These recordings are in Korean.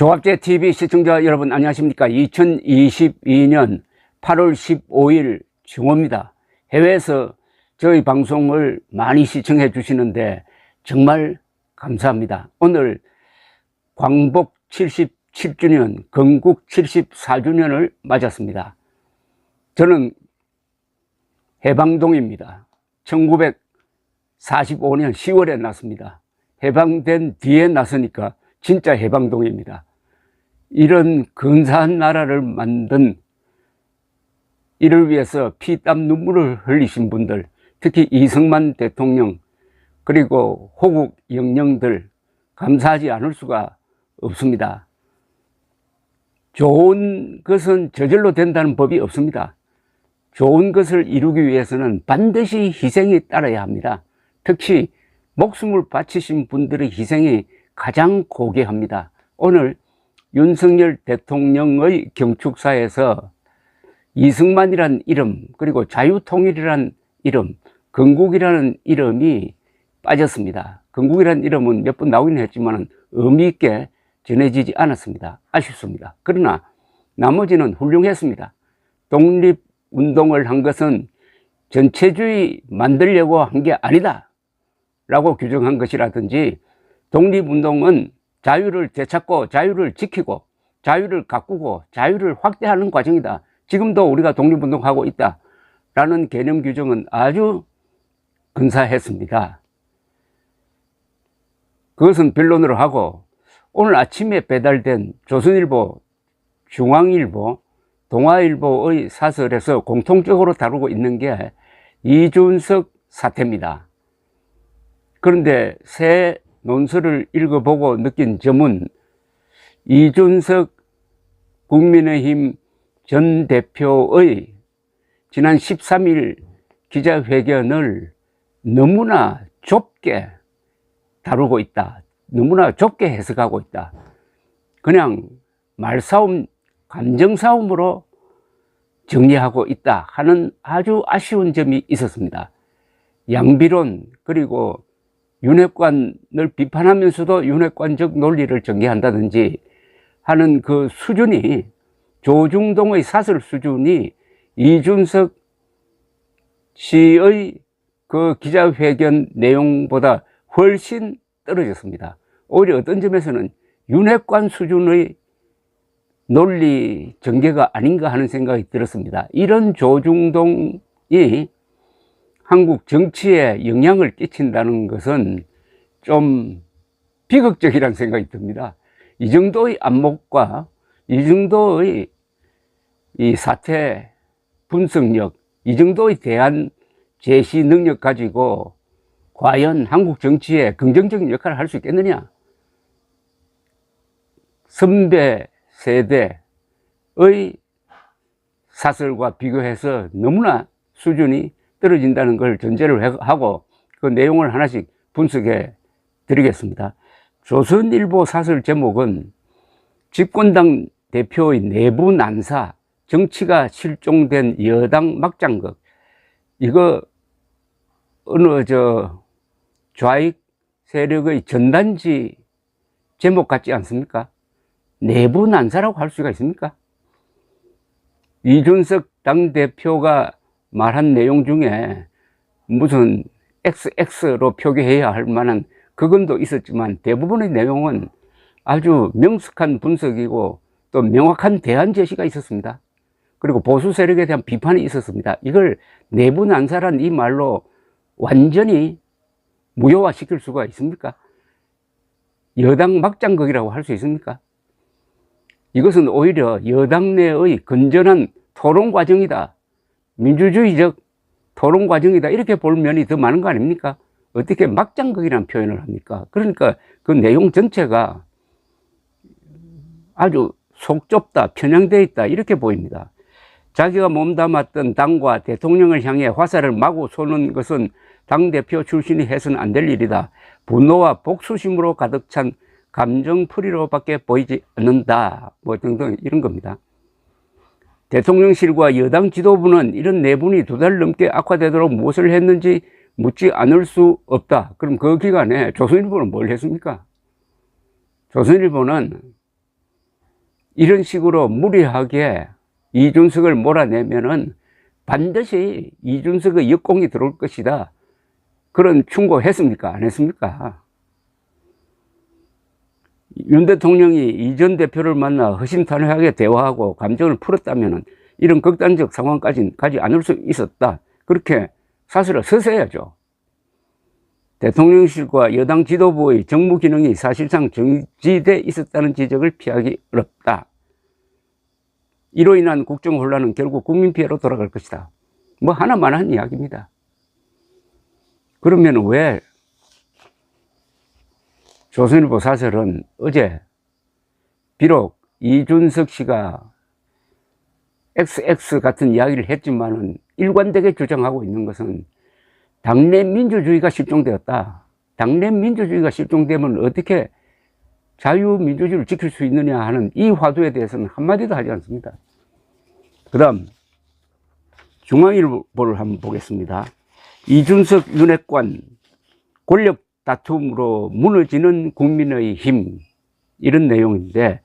조갑제 TV 시청자 여러분 안녕하십니까? 2022년 8월 15일 정오입니다. 해외에서 저희 방송을 많이 시청해 주시는데 정말 감사합니다. 오늘 광복 77주년, 건국 74주년을 맞았습니다. 저는 해방동입니다. 1945년 10월에 났습니다. 해방된 뒤에 났으니까 진짜 해방동입니다. 이런 근사한 나라를 만든, 이를 위해서 피땀 눈물을 흘리신 분들, 특히 이승만 대통령 그리고 호국 영령들 감사하지 않을 수가 없습니다. 좋은 것은 저절로 된다는 법이 없습니다. 좋은 것을 이루기 위해서는 반드시 희생이 따라야 합니다. 특히 목숨을 바치신 분들의 희생이 가장 고귀합니다. 오늘 윤석열 대통령의 경축사에서 이승만이란 이름, 그리고 자유통일이란 이름, 건국이라는 이름이 빠졌습니다. 건국이라는 이름은 몇 번 나오긴 했지만 의미 있게 전해지지 않았습니다. 아쉽습니다. 그러나 나머지는 훌륭했습니다. 독립운동을 한 것은 전체주의 만들려고 한 게 아니다 라고 규정한 것이라든지, 독립운동은 자유를 되찾고 자유를 지키고 자유를 가꾸고 자유를 확대하는 과정이다. 지금도 우리가 독립운동하고 있다라는 개념 규정은 아주 근사했습니다. 그것은 변론으로 하고, 오늘 아침에 배달된 조선일보, 중앙일보, 동아일보의 사설에서 공통적으로 다루고 있는 게 이준석 사태입니다. 그런데 새 논설을 읽어보고 느낀 점은, 이준석 국민의힘 전 대표의 지난 13일 기자회견을 너무나 좁게 다루고 있다. 너무나 좁게 해석하고 있다. 그냥 말싸움, 감정싸움으로 정리하고 있다 하는 아주 아쉬운 점이 있었습니다. 양비론, 그리고 윤핵관을 비판하면서도 윤핵관적 논리를 전개한다든지 하는 그 수준이, 조중동의 사설 수준이 이준석 씨의 그 기자회견 내용보다 훨씬 떨어졌습니다. 오히려 어떤 점에서는 윤핵관 수준의 논리 전개가 아닌가 하는 생각이 들었습니다. 이런 조중동이 한국 정치에 영향을 끼친다는 것은 좀 비극적이라는 생각이 듭니다. 이 정도의 안목과 이 정도의 이 사태 분석력, 이 정도의 대안 제시 능력 가지고 과연 한국 정치에 긍정적인 역할을 할 수 있겠느냐? 선배 세대의 사설과 비교해서 너무나 수준이 떨어진다는 걸 전제를 하고 그 내용을 하나씩 분석해 드리겠습니다. 조선일보 사설 제목은 집권당 대표의 내부 난사, 정치가 실종된 여당 막장극. 이거 어느 좌익 세력의 전단지 제목 같지 않습니까? 내부 난사라고 할 수가 있습니까? 이준석 당대표가 말한 내용 중에 무슨 XX로 표기해야 할 만한 그건도 있었지만, 대부분의 내용은 아주 명석한 분석이고 또 명확한 대안 제시가 있었습니다. 그리고 보수 세력에 대한 비판이 있었습니다. 이걸 내부 난사란 이 말로 완전히 무효화시킬 수가 있습니까? 여당 막장극이라고 할 수 있습니까? 이것은 오히려 여당 내의 건전한 토론 과정이다, 민주주의적 토론 과정이다, 이렇게 볼 면이 더 많은 거 아닙니까? 어떻게 막장극이라는 표현을 합니까? 그러니까 그 내용 전체가 아주 속 좁다, 편향되어 있다, 이렇게 보입니다. 자기가 몸담았던 당과 대통령을 향해 화살을 마구 쏘는 것은 당대표 출신이 해서는 안 될 일이다. 분노와 복수심으로 가득 찬 감정풀이로밖에 보이지 않는다. 뭐 등등 이런 겁니다. 대통령실과 여당 지도부는 이런 내분이 2달 넘게 악화되도록 무엇을 했는지 묻지 않을 수 없다. 그럼 그 기간에 조선일보는 뭘 했습니까? 조선일보는 이런 식으로 무리하게 이준석을 몰아내면은 반드시 이준석의 역공이 들어올 것이다. 그런 충고했습니까? 안 했습니까? 윤 대통령이 이 전 대표를 만나 허심탄회하게 대화하고 감정을 풀었다면 이런 극단적 상황까지는 가지 않을 수 있었다. 그렇게 사실을 서세야죠. 대통령실과 여당 지도부의 정무 기능이 사실상 정지돼 있었다는 지적을 피하기 어렵다. 이로 인한 국정 혼란은 결국 국민 피해로 돌아갈 것이다. 뭐 하나만한 이야기입니다. 그러면 왜 조선일보 사설은 어제 비록 이준석 씨가 XX 같은 이야기를 했지만은 일관되게 주장하고 있는 것은 당내 민주주의가 실종되었다. 당내 민주주의가 실종되면 어떻게 자유민주주의를 지킬 수 있느냐 하는 이 화두에 대해서는 한마디도 하지 않습니다. 그 다음 중앙일보를 한번 보겠습니다. 이준석 윤핵관 권력 다툼으로 무너지는 국민의 힘, 이런 내용인데,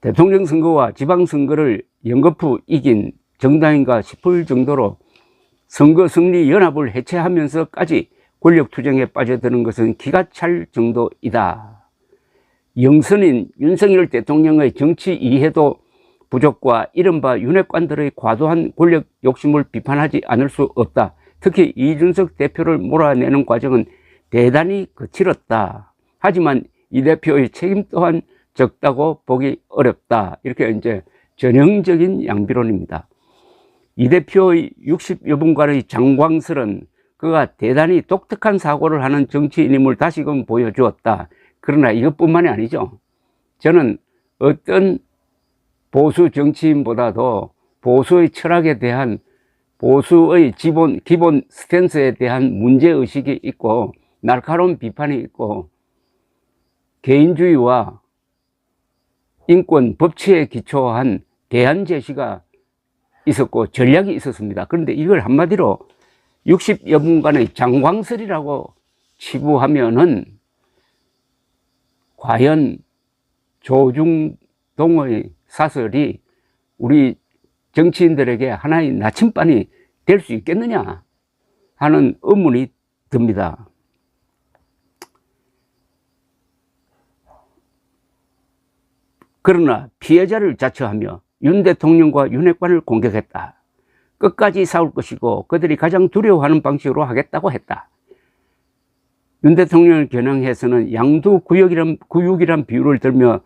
대통령 선거와 지방선거를 연거푸 이긴 정당인가 싶을 정도로 선거 승리 연합을 해체하면서까지 권력 투쟁에 빠져드는 것은 기가 찰 정도이다. 영선인 윤석열 대통령의 정치 이해도 부족과 이른바 윤핵관들의 과도한 권력 욕심을 비판하지 않을 수 없다. 특히 이준석 대표를 몰아내는 과정은 대단히 거칠었다. 하지만 이 대표의 책임 또한 적다고 보기 어렵다. 이렇게 이제 전형적인 양비론입니다. 이 대표의 60여 분간의 장광설은 그가 대단히 독특한 사고를 하는 정치인임을 다시금 보여주었다. 그러나 이것뿐만이 아니죠. 저는 어떤 보수 정치인보다도 보수의 철학에 대한, 보수의 기본 스탠스에 대한 문제의식이 있고 날카로운 비판이 있고 개인주의와 인권 법치에 기초한 대안 제시가 있었고 전략이 있었습니다. 그런데 이걸 한마디로 60여 분간의 장광설이라고 치부하면은 과연 조중동의 사설이 우리 정치인들에게 하나의 나침반이 될 수 있겠느냐 하는 의문이 듭니다. 그러나 피해자를 자처하며 윤 대통령과 윤핵관을 공격했다. 끝까지 싸울 것이고 그들이 가장 두려워하는 방식으로 하겠다고 했다. 윤 대통령을 겨냥해서는 양두구육이란 비유를 들며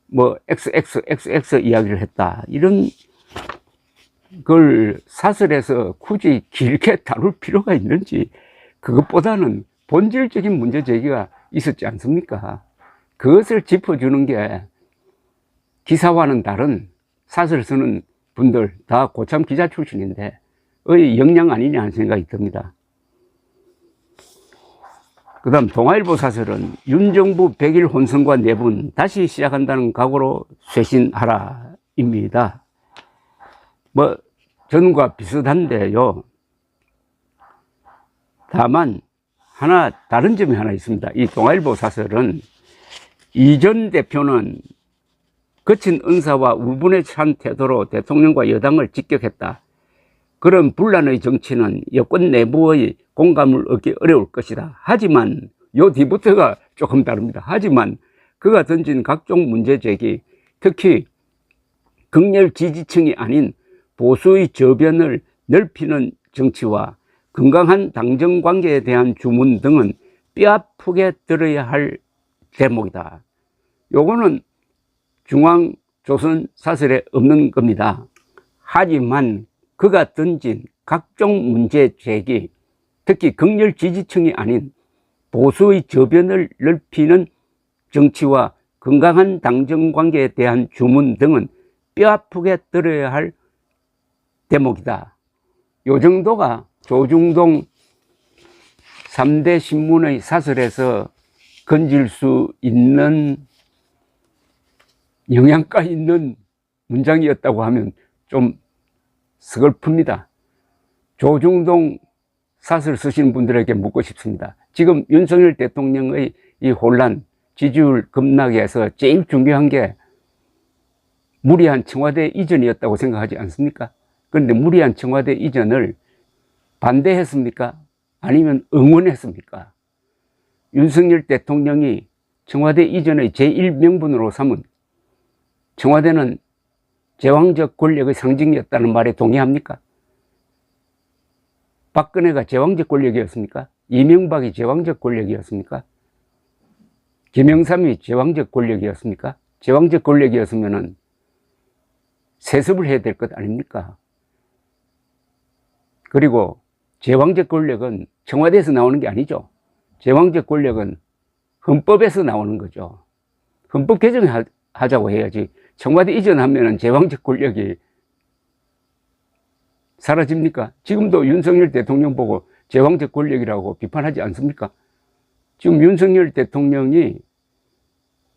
뭐 XX 이야기를 했다. 이런 걸 사설에서 굳이 길게 다룰 필요가 있는지, 그것보다는 본질적인 문제 제기가 있었지 않습니까? 그것을 짚어주는 게 기사와는 다른 사설 쓰는 분들 다 고참 기자 출신인데 의 역량 아니냐 하는 생각이 듭니다. 그 다음 동아일보 사설은 윤정부 100일 혼선과 내분 다시 시작한다는 각오로 쇄신하라 입니다. 뭐 전과 비슷한데요. 다만 다른 점이 하나 있습니다. 이 동아일보 사설은 이 전 대표는 거친 은사와 우분에 찬 태도로 대통령과 여당을 직격했다. 그런 분란의 정치는 여권 내부의 공감을 얻기 어려울 것이다. 하지만 요 뒤부터가 조금 다릅니다. 하지만 그가 던진 각종 문제 제기, 특히 극렬 지지층이 아닌 보수의 저변을 넓히는 정치와 건강한 당정 관계에 대한 주문 등은 뼈아프게 들어야 할 대목이다. 요거는 중앙조선 사설에 없는 겁니다. 하지만 그가 던진 각종 문제 제기, 특히 극렬 지지층이 아닌 보수의 저변을 넓히는 정치와 건강한 당정 관계에 대한 주문 등은 뼈아프게 들어야 할 대목이다. 요 정도가 조중동 3대 신문의 사설에서 건질 수 있는 영양가 있는 문장이었다고 하면 좀 서글픕니다. 조중동 사설 쓰시는 분들에게 묻고 싶습니다. 지금 윤석열 대통령의 이 혼란, 지지율 급락에서 제일 중요한 게 무리한 청와대 이전이었다고 생각하지 않습니까? 그런데 무리한 청와대 이전을 반대했습니까? 아니면 응원했습니까? 윤석열 대통령이 청와대 이전의 제1명분으로 삼은 청와대는 제왕적 권력의 상징이었다는 말에 동의합니까? 박근혜가 제왕적 권력이었습니까? 이명박이 제왕적 권력이었습니까? 김영삼이 제왕적 권력이었습니까? 제왕적 권력이었으면 세습을 해야 될 것 아닙니까? 그리고 제왕적 권력은 청와대에서 나오는 게 아니죠. 제왕적 권력은 헌법에서 나오는 거죠. 헌법 개정하자고 해야지 청와대 이전하면 제왕적 권력이 사라집니까? 지금도 윤석열 대통령 보고 제왕적 권력이라고 비판하지 않습니까? 지금 윤석열 대통령이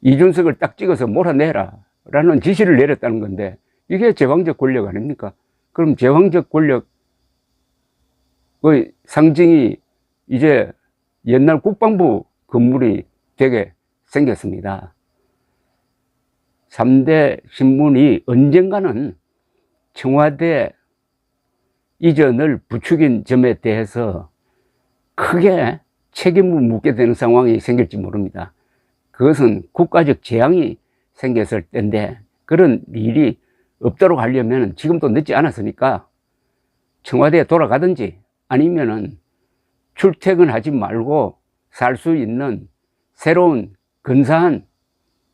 이준석을 딱 찍어서 몰아내라 라는 지시를 내렸다는 건데 이게 제왕적 권력 아닙니까? 그럼 제왕적 권력의 상징이 이제 옛날 국방부 건물이 되게 생겼습니다. 3대 신문이 언젠가는 청와대 이전을 부추긴 점에 대해서 크게 책임을 묻게 되는 상황이 생길지 모릅니다. 그것은 국가적 재앙이 생겼을 때인데 그런 일이 없도록 하려면 지금도 늦지 않았으니까 청와대에 돌아가든지 아니면은 출퇴근하지 말고 살 수 있는 새로운 근사한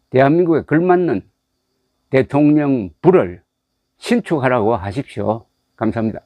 대한민국에 걸맞는 대통령 부를 신축하라고 하십시오. 감사합니다.